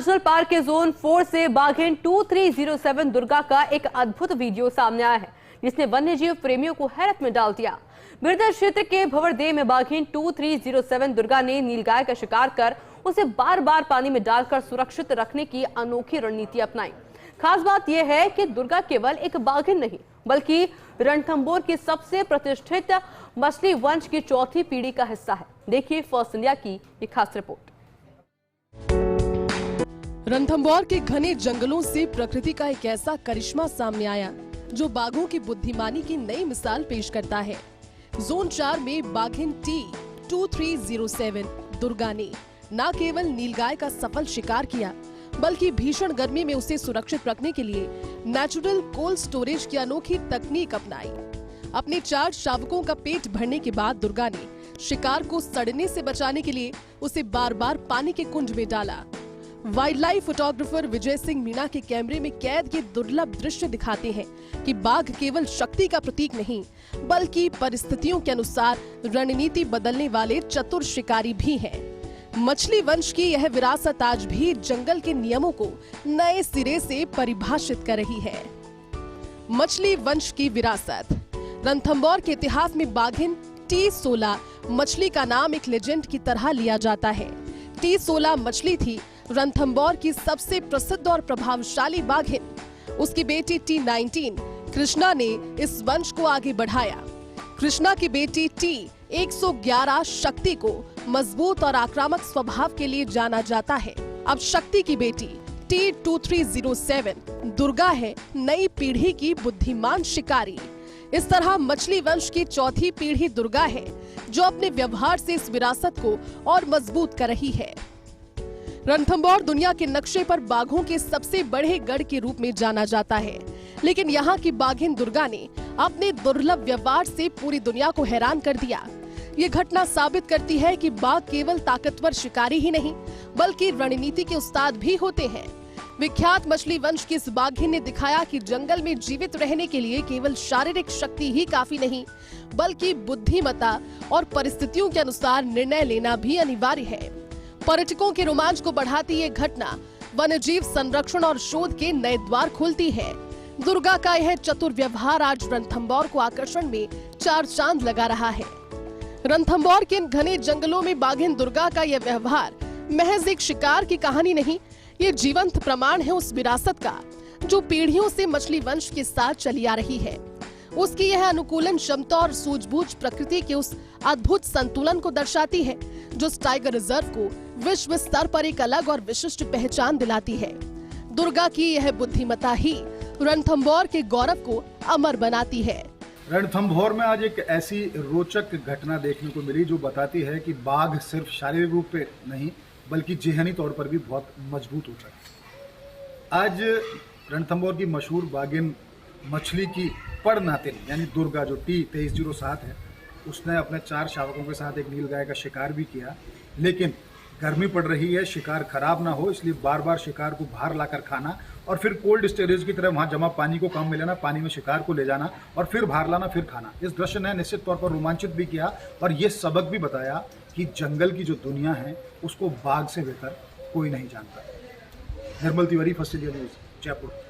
National park के zone 4 से बाघिन 2307 दुर्गा का एक अद्भुत वीडियो सामने आया है, जिसने वन्यजीव प्रेमियों को हैरत में डाल दिया। बिरदर क्षेत्र के भंवरदेह में बाघिन 2307 दुर्गा ने नीलगाय का शिकार कर उसे बार बार पानी में डालकर सुरक्षित रखने की अनोखी रणनीति अपनाई। खास बात यह है कि दुर्गा केवल एक बाघिन नहीं, बल्कि रणथंभौर की सबसे प्रतिष्ठित मछली वंश की चौथी पीढ़ी का हिस्सा है। देखिए फर्स्ट इंडिया की ये खास रिपोर्ट। रणथंभौर के घने जंगलों से प्रकृति का एक ऐसा करिश्मा सामने आया जो बाघों की बुद्धिमानी की नई मिसाल पेश करता है। जोन 4 में बाघिन T2307 दुर्गा ने न केवल नीलगाय का सफल शिकार किया, बल्कि भीषण गर्मी में उसे सुरक्षित रखने के लिए नेचुरल कोल्ड स्टोरेज की अनोखी तकनीक अपनाई। अपने 4 शावकों का पेट भरने के बाद दुर्गा ने शिकार को सड़ने से बचाने के लिए उसे बार बार पानी के कुंड में डाला। Wild life photographer Vijay Singh Meena के कैमरे में कैद ये दुर्लभ दृश्य दिखाते हैं कि बाघ केवल शक्ति का प्रतीक नहीं, बल्कि परिस्थितियों के अनुसार रणनीति बदलने वाले चतुर शिकारी भी हैं। मछली वंश की यह विरासत आज भी जंगल के नियमों को नए सिरे से परिभाषित कर रही है। मछली वंश की विरासत। रणथंभौर के इतिहास में बाघिन T16 मछली का नाम एक लेजेंड की तरह लिया जाता है। T16 मछली थी रणथंभौर की सबसे प्रसिद्ध और प्रभावशाली बाघिन। उसकी बेटी T19 कृष्णा ने इस वंश को आगे बढ़ाया। कृष्णा की बेटी T111 शक्ति को मजबूत और आक्रामक स्वभाव के लिए जाना जाता है। अब शक्ति की बेटी T2307 दुर्गा है नई पीढ़ी की बुद्धिमान शिकारी। इस तरह मछली वंश की चौथी पीढ़ी दुर्गा है जो अपने व्यवहार से इस विरासत को और मजबूत कर रही है। रणथंभौर दुनिया के नक्शे पर बाघों के सबसे बड़े गढ़ के रूप में जाना जाता है, लेकिन यहाँ की बाघिन दुर्गा ने अपने दुर्लभ व्यवहार से पूरी दुनिया को हैरान कर दिया। ये घटना साबित करती है कि बाघ केवल ताकतवर शिकारी ही नहीं, बल्कि रणनीति के उस्ताद भी होते हैं। विख्यात मछली वंश की इस बाघिन ने दिखाया कि जंगल में जीवित रहने के लिए केवल शारीरिक शक्ति ही काफी नहीं, बल्कि बुद्धिमत्ता और परिस्थितियों के अनुसार निर्णय लेना भी अनिवार्य है। पर्यटकों के रोमांच को बढ़ाती ये घटना वन्यजीव संरक्षण और शोध के नए द्वार खोलती है। दुर्गा का यह चतुर व्यवहार आज रणथंभौर को आकर्षण में 4 चांद लगा रहा है। रणथंभौर के इन घने जंगलों में बाघिन दुर्गा का यह व्यवहार महज एक शिकार की कहानी नहीं, ये जीवंत प्रमाण है उस विरासत का जो पीढ़ियों से मछली वंश के साथ चली आ रही है। उसकी यह अनुकूलन क्षमता और सूझबूझ प्रकृति के उस अद्भुत संतुलन को दर्शाती है जो इस टाइगर रिजर्व को विश्व स्तर पर एक अलग और विशिष्ट पहचान दिलाती है। दुर्गा की यह बुद्धिमत्ता ही रणथंभौर के गौरव को अमर बनाती है। रणथंभौर में आज एक ऐसी रोचक घटना देखने को मिली जो बताती है कि बाघ सिर्फ शारीरिक रूप पे नहीं, बल्कि जेहनी तौर पर भी बहुत मजबूत होता है। आज रणथंभौर की मशहूर बाघिन मछली की पड़ नातिन यानी दुर्गा जो T2307 है, उसने अपने 4 शावकों के साथ एक नीलगाय का शिकार भी किया, लेकिन गर्मी पड़ रही है, शिकार खराब ना हो इसलिए बार बार शिकार को बाहर लाकर खाना और फिर कोल्ड स्टोरेज की तरह वहां जमा पानी को काम में लेना, पानी में शिकार को ले जाना और फिर बाहर लाना, फिर खाना। इस दृश्य ने निश्चित तौर पर रोमांचित भी किया और ये सबक भी बताया कि जंगल की जो दुनिया है उसको बाघ से बेहतर कोई नहीं जानता। Nirmal Tiwari, first India news, Jaipur.